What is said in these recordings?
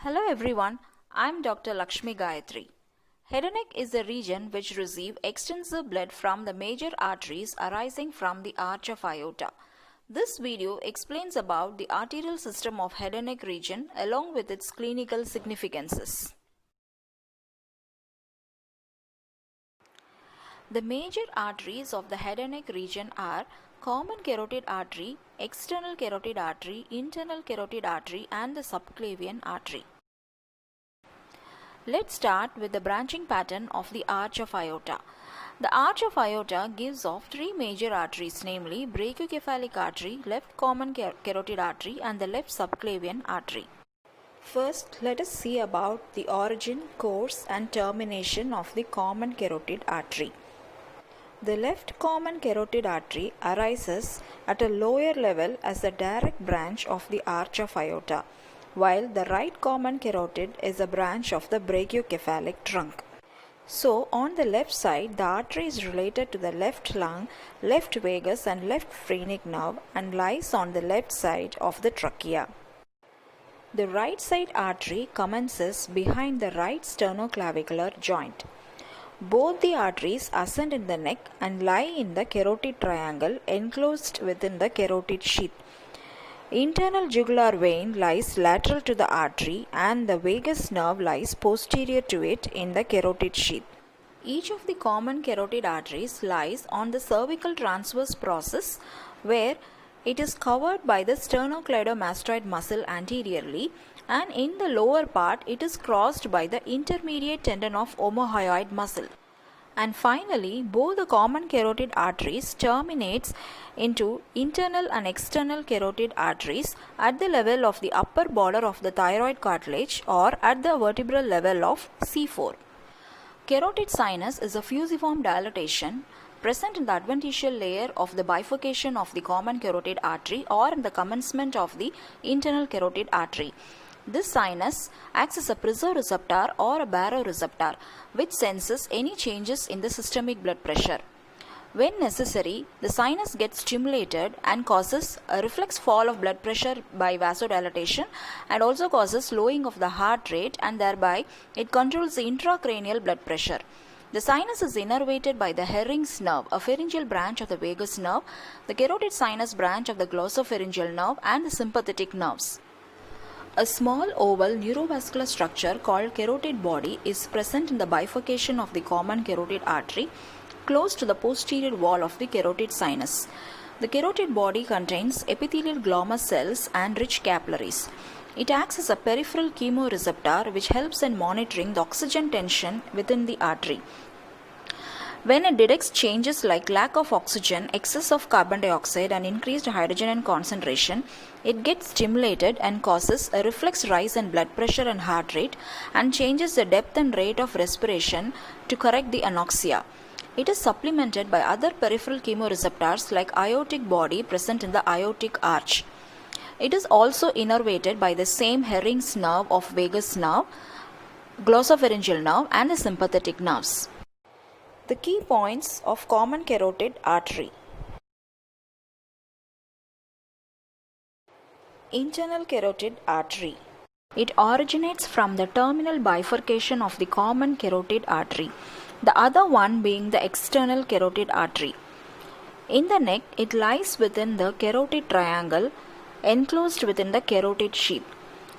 Hello everyone, I am Dr. Lakshmi Gayatri. Head and neck is the region which receive extensive blood from the major arteries arising from the arch of aorta. This video explains about the arterial system of head and neck region along with its clinical significances. The major arteries of the head and neck region are common carotid artery, external carotid artery, internal carotid artery and the subclavian artery. Let's start with the branching pattern of the arch of aorta. The arch of aorta gives off three major arteries, namely brachiocephalic artery, left common carotid artery and the left subclavian artery. First, let us see about the origin, course and termination of the common carotid artery. The left common carotid artery arises at a lower level as a direct branch of the arch of aorta, while the right common carotid is a branch of the brachiocephalic trunk. So, on the left side, the artery is related to the left lung, left vagus and left phrenic nerve and lies on the left side of the trachea. The right side artery commences behind the right sternoclavicular joint. Both the arteries ascend in the neck and lie in the carotid triangle enclosed within the carotid sheath. Internal jugular vein lies lateral to the artery and the vagus nerve lies posterior to it in the carotid sheath. Each of the common carotid arteries lies on the cervical transverse process where it is covered by the sternocleidomastoid muscle anteriorly, and in the lower part it is crossed by the intermediate tendon of omohyoid muscle. And finally, both the common carotid arteries terminates into internal and external carotid arteries at the level of the upper border of the thyroid cartilage or at the vertebral level of C4. Carotid sinus is a fusiform dilatation present in the adventitial layer of the bifurcation of the common carotid artery or in the commencement of the internal carotid artery. This sinus acts as a piezoreceptor or a baroreceptor which senses any changes in the systemic blood pressure. When necessary, the sinus gets stimulated and causes a reflex fall of blood pressure by vasodilatation and also causes slowing of the heart rate, and thereby it controls the intracranial blood pressure. The sinus is innervated by the Herring's nerve, a pharyngeal branch of the vagus nerve, the carotid sinus branch of the glossopharyngeal nerve and the sympathetic nerves. A small oval neurovascular structure called carotid body is present in the bifurcation of the common carotid artery close to the posterior wall of the carotid sinus. The carotid body contains epithelial glomerulus cells and rich capillaries. It acts as a peripheral chemoreceptor which helps in monitoring the oxygen tension within the artery. When it detects changes like lack of oxygen, excess of carbon dioxide and increased hydrogen concentration, it gets stimulated and causes a reflex rise in blood pressure and heart rate and changes the depth and rate of respiration to correct the anoxia. It is supplemented by other peripheral chemoreceptors like aortic body present in the aortic arch. It is also innervated by the same Herring's nerve of vagus nerve, glossopharyngeal nerve and the sympathetic nerves. The key points of common carotid artery. Internal carotid artery. It originates from the terminal bifurcation of the common carotid artery, the other one being the external carotid artery. In the neck, it lies within the carotid triangle enclosed within the carotid sheath.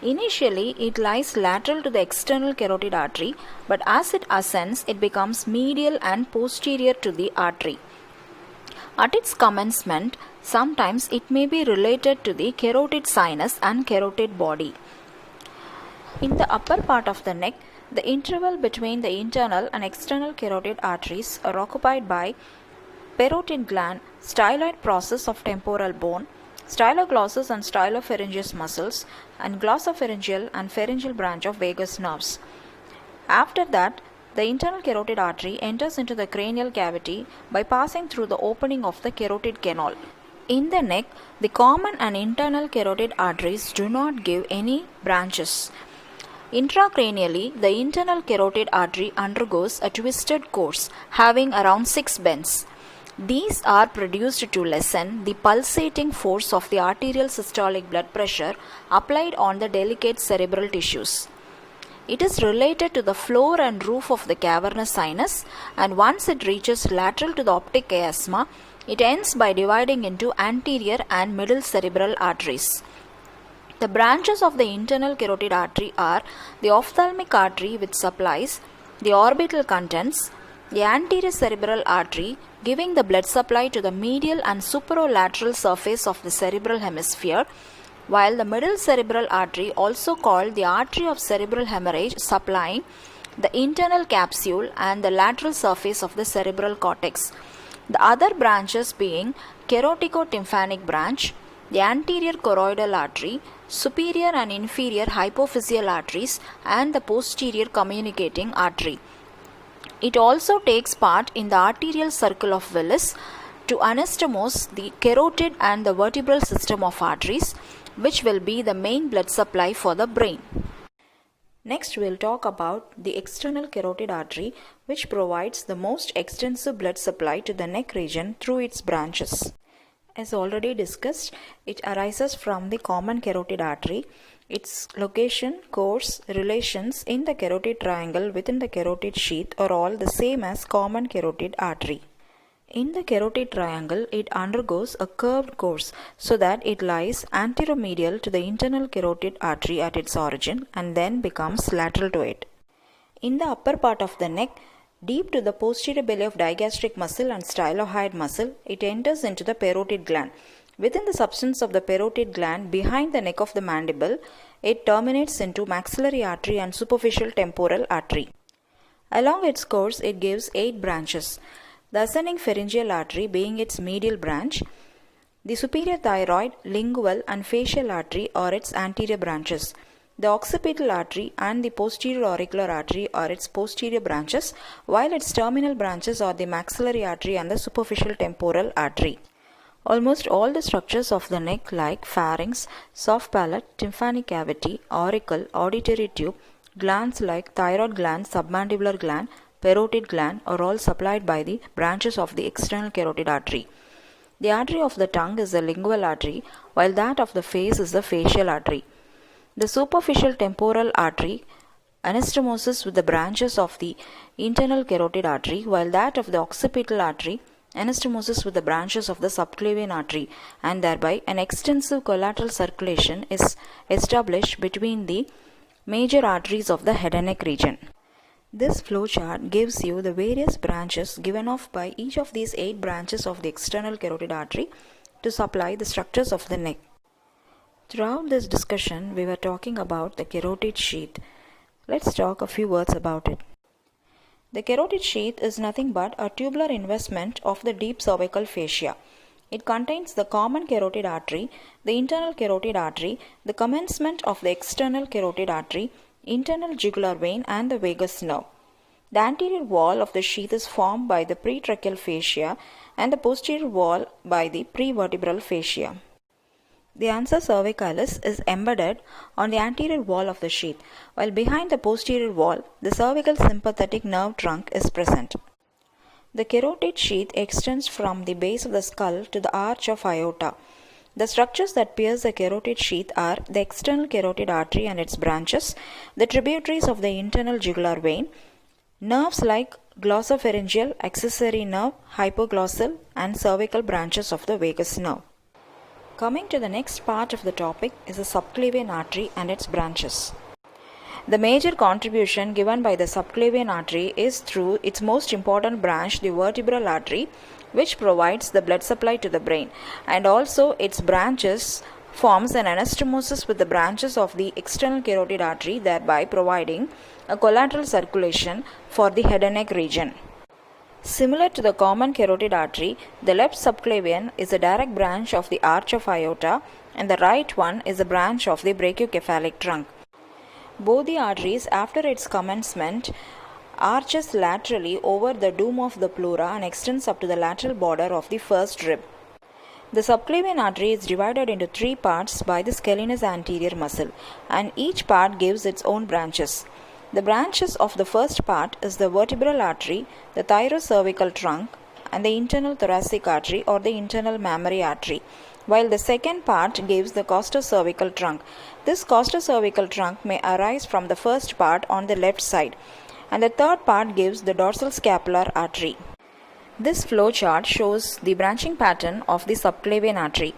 Initially, it lies lateral to the external carotid artery, but as it ascends, it becomes medial and posterior to the artery. At its commencement, sometimes it may be related to the carotid sinus and carotid body. In the upper part of the neck, the interval between the internal and external carotid arteries are occupied by parotid gland, styloid process of temporal bone, styloglossus and stylopharyngeus muscles, and glossopharyngeal and pharyngeal branch of vagus nerves. After that, the internal carotid artery enters into the cranial cavity by passing through the opening of the carotid canal. In the neck, the common and internal carotid arteries do not give any branches. Intracranially, the internal carotid artery undergoes a twisted course having around 6 bends. These are produced to lessen the pulsating force of the arterial systolic blood pressure applied on the delicate cerebral tissues. It is related to the floor and roof of the cavernous sinus, and once it reaches lateral to the optic chiasma, it ends by dividing into anterior and middle cerebral arteries. The branches of the internal carotid artery are the ophthalmic artery, which supplies the orbital contents, the anterior cerebral artery giving the blood supply to the medial and superolateral surface of the cerebral hemisphere, while the middle cerebral artery, also called the artery of cerebral hemorrhage, supplying the internal capsule and the lateral surface of the cerebral cortex. The other branches being carotico-tympanic branch, the anterior choroidal artery, superior and inferior hypophyseal arteries, and the posterior communicating artery. It also takes part in the arterial circle of Willis to anastomose the carotid and the vertebral system of arteries, which will be the main blood supply for the brain. Next, we'll talk about the external carotid artery, which provides the most extensive blood supply to the neck region through its branches. As already discussed, it arises from the common carotid artery. Its location, course, relations in the carotid triangle within the carotid sheath are all the same as common carotid artery. In the carotid triangle, it undergoes a curved course so that it lies anteromedial to the internal carotid artery at its origin and then becomes lateral to it. In the upper part of the neck, deep to the posterior belly of digastric muscle and stylohyoid muscle, it enters into the parotid gland. Within the substance of the parotid gland behind the neck of the mandible, it terminates into maxillary artery and superficial temporal artery. Along its course, it gives 8 branches. The ascending pharyngeal artery being its medial branch, the superior thyroid, lingual and facial artery are its anterior branches. The occipital artery and the posterior auricular artery are its posterior branches, while its terminal branches are the maxillary artery and the superficial temporal artery. Almost all the structures of the neck like pharynx, soft palate, tympanic cavity, auricle, auditory tube, glands like thyroid gland, submandibular gland, parotid gland are all supplied by the branches of the external carotid artery. The artery of the tongue is the lingual artery, while that of the face is the facial artery. The superficial temporal artery anastomoses with the branches of the internal carotid artery, while that of the occipital artery anastomoses with the branches of the subclavian artery, and thereby an extensive collateral circulation is established between the major arteries of the head and neck region. This flowchart gives you the various branches given off by each of these 8 branches of the external carotid artery to supply the structures of the neck. Throughout this discussion, we were talking about the carotid sheath. Let's talk a few words about it. The carotid sheath is nothing but a tubular investment of the deep cervical fascia. It contains the common carotid artery, the internal carotid artery, the commencement of the external carotid artery, internal jugular vein and the vagus nerve. The anterior wall of the sheath is formed by the pretracheal fascia and the posterior wall by the prevertebral fascia. The ansa cervicalis is embedded on the anterior wall of the sheath, while behind the posterior wall, the cervical sympathetic nerve trunk is present. The carotid sheath extends from the base of the skull to the arch of aorta. The structures that pierce the carotid sheath are the external carotid artery and its branches, the tributaries of the internal jugular vein, nerves like glossopharyngeal, accessory nerve, hypoglossal, and cervical branches of the vagus nerve. Coming to the next part of the topic is the subclavian artery and its branches. The major contribution given by the subclavian artery is through its most important branch, the vertebral artery, which provides the blood supply to the brain, and also its branches forms an anastomosis with the branches of the external carotid artery, thereby providing a collateral circulation for the head and neck region. Similar to the common carotid artery, the left subclavian is a direct branch of the arch of aorta and the right one is a branch of the brachiocephalic trunk. Both the arteries, after its commencement, arches laterally over the dome of the pleura and extends up to the lateral border of the first rib. The subclavian artery is divided into 3 parts by the scalenus anterior muscle, and each part gives its own branches. The branches of the first part is the vertebral artery, the thyrocervical trunk, and the internal thoracic artery or the internal mammary artery, while the second part gives the costocervical trunk. This costocervical trunk may arise from the first part on the left side, and the third part gives the dorsal scapular artery. This flow chart shows the branching pattern of the subclavian artery.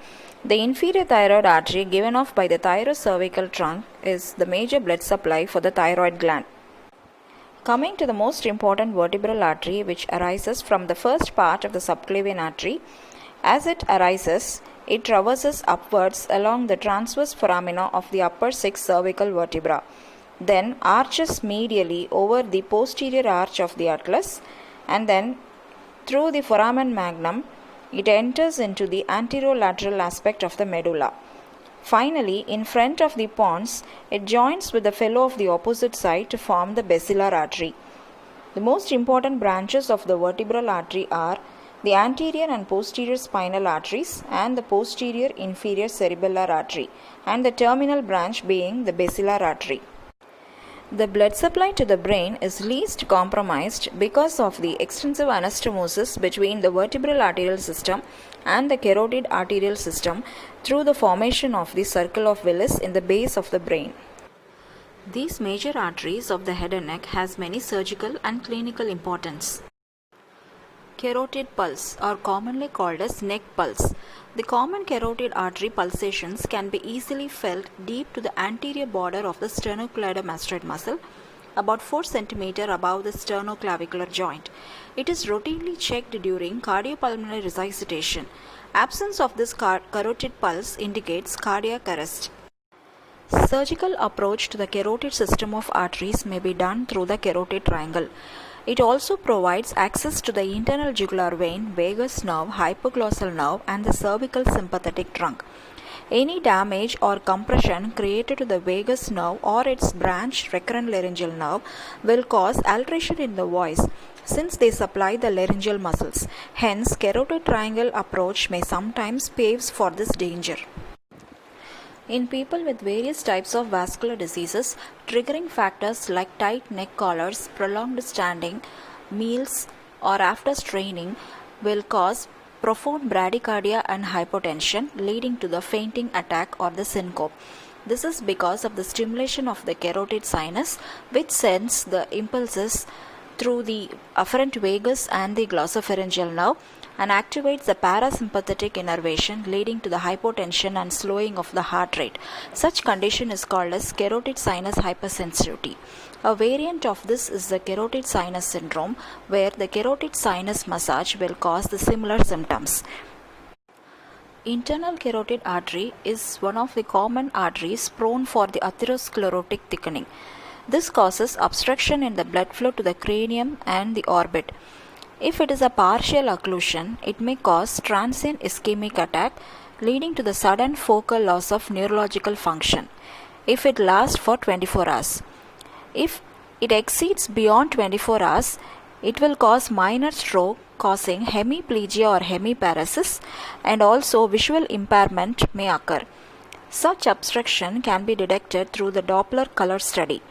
The inferior thyroid artery given off by the thyrocervical trunk is the major blood supply for the thyroid gland. Coming to the most important vertebral artery, which arises from the first part of the subclavian artery, as it arises, it traverses upwards along the transverse foramina of the upper 6 cervical vertebra, then arches medially over the posterior arch of the atlas, and then through the foramen magnum, it enters into the anterolateral aspect of the medulla. Finally, in front of the pons, it joins with the fellow of the opposite side to form the basilar artery. The most important branches of the vertebral artery are the anterior and posterior spinal arteries and the posterior inferior cerebellar artery, and the terminal branch being the basilar artery. The blood supply to the brain is least compromised because of the extensive anastomosis between the vertebral arterial system and the carotid arterial system through the formation of the circle of Willis in the base of the brain. These major arteries of the head and neck has many surgical and clinical importance. Carotid pulse, or commonly called as neck pulse. The common carotid artery pulsations can be easily felt deep to the anterior border of the sternocleidomastoid muscle, about 4 cm above the sternoclavicular joint. It is routinely checked during cardiopulmonary resuscitation. Absence of this carotid pulse indicates cardiac arrest. Surgical approach to the carotid system of arteries may be done through the carotid triangle. It also provides access to the internal jugular vein, vagus nerve, hypoglossal nerve, and the cervical sympathetic trunk. Any damage or compression created to the vagus nerve or its branch recurrent laryngeal nerve will cause alteration in the voice, since they supply the laryngeal muscles. Hence, carotid triangle approach may sometimes paves for this danger. In people with various types of vascular diseases, triggering factors like tight neck collars, prolonged standing, meals, or after straining will cause profound bradycardia and hypotension, leading to the fainting attack or the syncope. This is because of the stimulation of the carotid sinus, which sends the impulses through the afferent vagus and the glossopharyngeal nerve and activates the parasympathetic innervation, leading to the hypotension and slowing of the heart rate. Such condition is called as carotid sinus hypersensitivity. A variant of this is the carotid sinus syndrome, where the carotid sinus massage will cause the similar symptoms. Internal carotid artery is one of the common arteries prone for the atherosclerotic thickening. This causes obstruction in the blood flow to the cranium and the orbit. If it is a partial occlusion, it may cause transient ischemic attack, leading to the sudden focal loss of neurological function if it lasts for 24 hours. If it exceeds beyond 24 hours, it will cause minor stroke, causing hemiplegia or hemiparesis, and also visual impairment may occur. Such obstruction can be detected through the Doppler color study.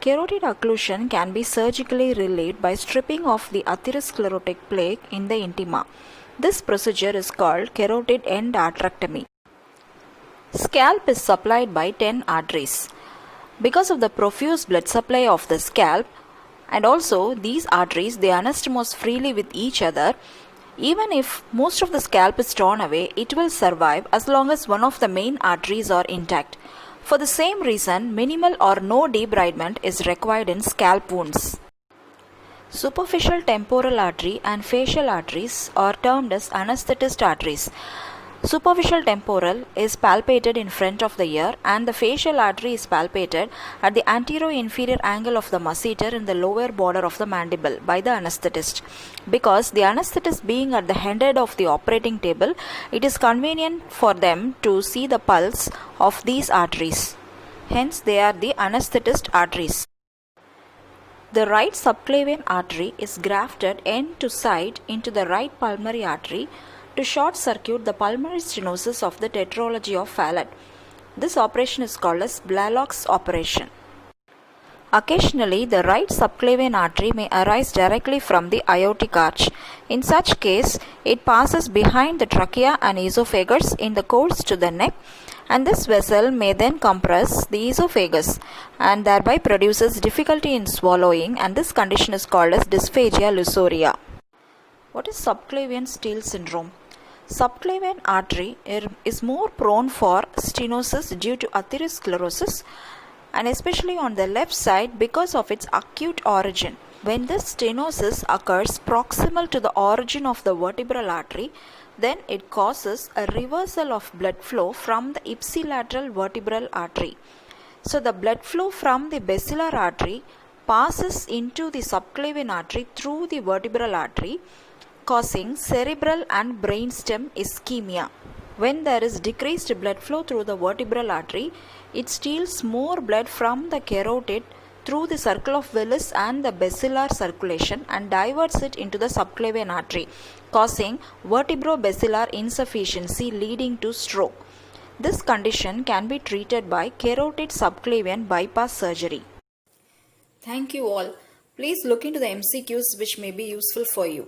Carotid occlusion can be surgically relieved by stripping off the atherosclerotic plaque in the intima. This procedure is called carotid endarterectomy. Scalp is supplied by 10 arteries. Because of the profuse blood supply of the scalp, and also these arteries, they anastomose freely with each other. Even if most of the scalp is torn away, it will survive as long as one of the main arteries are intact. For the same reason, minimal or no debridement is required in scalp wounds. Superficial temporal artery and facial arteries are termed as anesthetist arteries. Superficial temporal is palpated in front of the ear, and the facial artery is palpated at the anterior-inferior angle of the masseter in the lower border of the mandible by the anesthetist. Because the anesthetist being at the head of the operating table, it is convenient for them to see the pulse of these arteries. Hence, they are the anesthetist arteries. The right subclavian artery is grafted end to side into the right pulmonary artery to short circuit the pulmonary stenosis of the tetralogy of Fallot. This operation is called as Blalock's operation. Occasionally, the right subclavian artery may arise directly from the aortic arch. In such case, it passes behind the trachea and esophagus in the course to the neck, and this vessel may then compress the esophagus and thereby produces difficulty in swallowing, and this condition is called as dysphagia lusoria. What is subclavian steal syndrome? Subclavian artery is more prone for stenosis due to atherosclerosis, and especially on the left side because of its acute origin. When this stenosis occurs proximal to the origin of the vertebral artery, then it causes a reversal of blood flow from the ipsilateral vertebral artery. So the blood flow from the basilar artery passes into the subclavian artery through the vertebral artery, causing cerebral and brainstem ischemia. When there is decreased blood flow through the vertebral artery, it steals more blood from the carotid through the circle of Willis and the basilar circulation and diverts it into the subclavian artery, causing vertebrobasilar insufficiency leading to stroke. This condition can be treated by carotid subclavian bypass surgery. Thank you all. Please look into the MCQs which may be useful for you.